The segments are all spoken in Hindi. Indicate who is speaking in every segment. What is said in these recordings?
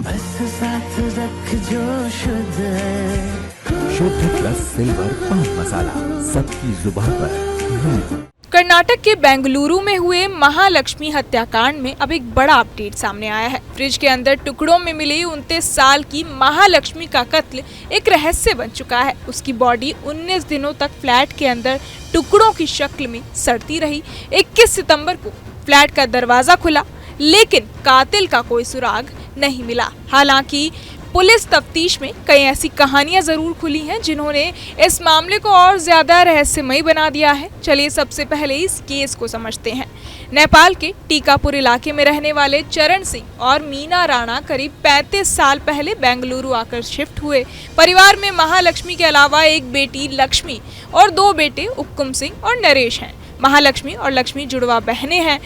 Speaker 1: बस साथ रख जो शुद्ध है।
Speaker 2: शुद्ध प्लस सिल्वर पान मसाला, सबकी जुबान पर।
Speaker 3: कर्नाटक के बेंगलुरु में हुए महालक्ष्मी हत्याकांड में अब एक बड़ा अपडेट सामने आया है। फ्रिज के अंदर टुकड़ों में मिली 29 साल की महालक्ष्मी का कत्ल एक रहस्य बन चुका है। उसकी बॉडी 19 दिनों तक फ्लैट के अंदर टुकड़ों की शक्ल में सड़ती रही। 21 सितंबर को फ्लैट का दरवाजा खुला, लेकिन कातिल का कोई सुराग नहीं मिला। हालांकि पुलिस तफ्तीश में कई ऐसी कहानियां जरूर खुली हैं जिन्होंने इस मामले को और ज्यादा रहस्यमयी बना दिया है। चलिए सबसे पहले इस केस को समझते हैं। नेपाल के टीकापुर इलाके में रहने वाले चरण सिंह और मीना राणा करीब 35 साल पहले बेंगलुरु आकर शिफ्ट हुए। परिवार में महालक्ष्मी के अलावा एक बेटी लक्ष्मी और 2 बेटे उपकुम सिंह और नरेश हैं। महालक्ष्मी और लक्ष्मी जुड़वा बहनें हैं।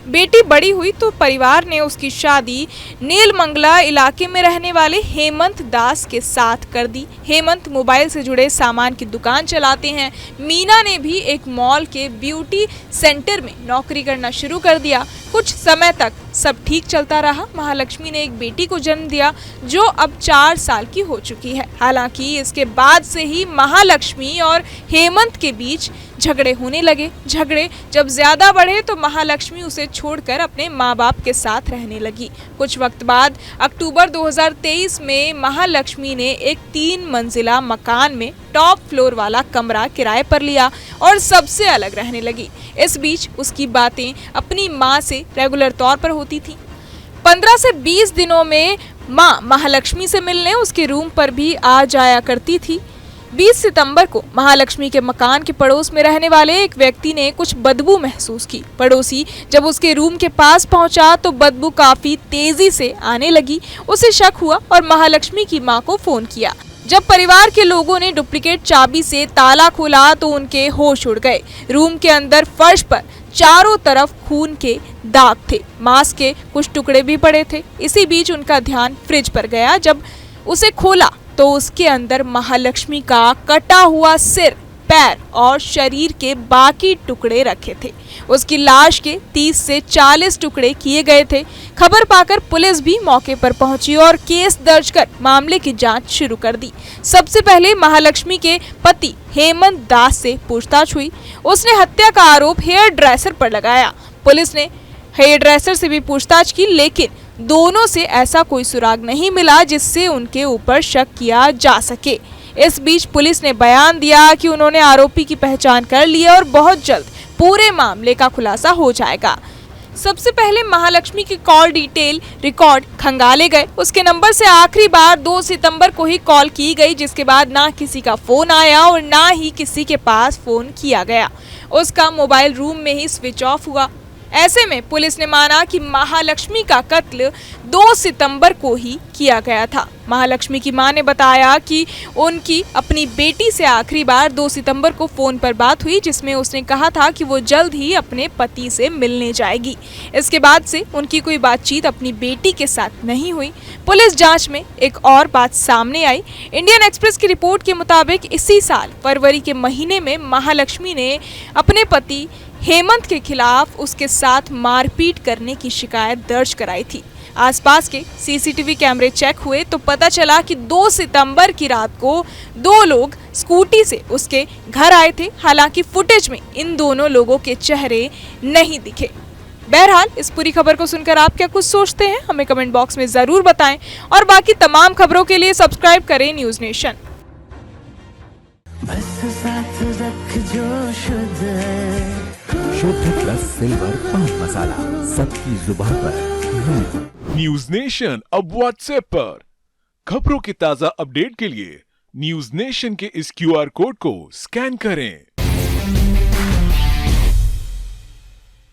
Speaker 3: बेटी बड़ी हुई तो परिवार ने उसकी शादी नीलमंगला इलाके में रहने वाले हेमंत दास के साथ कर दी। हेमंत मोबाइल से जुड़े सामान की दुकान चलाते हैं। मीना ने भी एक मॉल के ब्यूटी सेंटर में नौकरी करना शुरू कर दिया। कुछ समय तक सब ठीक चलता रहा। महालक्ष्मी ने एक बेटी को जन्म दिया जो अब 4 साल की हो चुकी है। हालांकि इसके बाद से ही महालक्ष्मी और हेमंत के बीच झगड़े होने लगे। झगड़े जब ज्यादा बढ़े तो महालक्ष्मी उसे छोड़कर अपने माँ बाप के साथ रहने लगी। कुछ वक्त बाद अक्टूबर 2023 में महालक्ष्मी ने एक 3 मंजिला मकान में टॉप फ्लोर वाला कमरा किराए पर लिया और सबसे अलग रहने लगी। इस बीच उसकी बातें अपनी माँ से रेगुलर तौर पर होती थी। 15 से 20 दिनों में माँ महालक्ष्मी से मिलने उसके रूम पर भी आ जाया करती थी। 20 सितंबर को महालक्ष्मी के मकान के पड़ोस में रहने वाले एक व्यक्ति ने कुछ बदबू महसूस की। पड़ोसी जब उसके रूम के पास पहुंचा तो बदबू काफी तेजी से आने लगी। उसे शक हुआ और महालक्ष्मी की मां को फोन किया। जब परिवार के लोगों ने डुप्लीकेट चाबी से ताला खोला तो उनके होश उड़ गए। रूम के अंदर फर्श पर चारों तरफ खून के दाग थे। मांस के कुछ टुकड़े भी पड़े थे। इसी बीच उनका ध्यान फ्रिज पर गया। जब उसे खोला तो उसके अंदर महालक्ष्मी का कटा हुआ सिर, पैर और शरीर के बाकी टुकड़े रखे थे। उसकी लाश के 30 से 40 टुकड़े किए गए थे। खबर पाकर पुलिस भी मौके पर पहुंची और केस दर्ज कर मामले की जांच शुरू कर दी। सबसे पहले महालक्ष्मी के पति हेमंत दास से पूछताछ हुई। उसने हत्या का आरोप हेयर ड्रेसर पर लगाया। पुलिस ने हेयर ड्रेसर से भी पूछताछ की, लेकिन दोनों से ऐसा कोई सुराग नहीं मिला जिससे उनके ऊपर शक किया जा सके। इस बीच पुलिस ने बयान दिया कि उन्होंने आरोपी की पहचान कर ली है और बहुत जल्द पूरे मामले का खुलासा हो जाएगा। सबसे पहले महालक्ष्मी की कॉल डिटेल रिकॉर्ड खंगाले गए। उसके नंबर से आखिरी बार 2 सितंबर को ही कॉल की गई, जिसके बाद ना किसी का फोन आया और ना ही किसी के पास फोन किया गया। उसका मोबाइल रूम में ही स्विच ऑफ हुआ। ऐसे में पुलिस ने माना कि महालक्ष्मी का कत्ल 2 सितंबर को ही किया गया था। महालक्ष्मी की मां ने बताया कि उनकी अपनी बेटी से आखिरी बार 2 सितंबर को फोन पर बात हुई, जिसमें उसने कहा था कि वो जल्द ही अपने पति से मिलने जाएगी। इसके बाद से उनकी कोई बातचीत अपनी बेटी के साथ नहीं हुई। पुलिस जांच में एक और बात सामने आई। इंडियन एक्सप्रेस की रिपोर्ट के मुताबिक इसी साल फरवरी के महीने में महालक्ष्मी ने अपने पति हेमंत के खिलाफ उसके साथ मारपीट करने की शिकायत दर्ज कराई थी। आसपास के सीसीटीवी कैमरे चेक हुए तो पता चला कि 2 सितंबर की रात को 2 लोग स्कूटी से उसके घर आए थे। हालांकि फुटेज में इन दोनों लोगों के चेहरे नहीं दिखे। बहरहाल इस पूरी खबर को सुनकर आप क्या कुछ सोचते हैं, हमें कमेंट बॉक्स में जरूर बताएं और बाकी तमाम खबरों के लिए सब्सक्राइब करें न्यूज नेशन।
Speaker 1: बस साथ रख जो शुद्ध है।
Speaker 2: शुद्ध प्लस सिल्वर पान मसाला, सबकी जुबान पर।
Speaker 4: न्यूज नेशन अब व्हाट्सएप पर। खबरों की ताजा अपडेट के लिए न्यूज नेशन के इस QR कोड को स्कैन करें।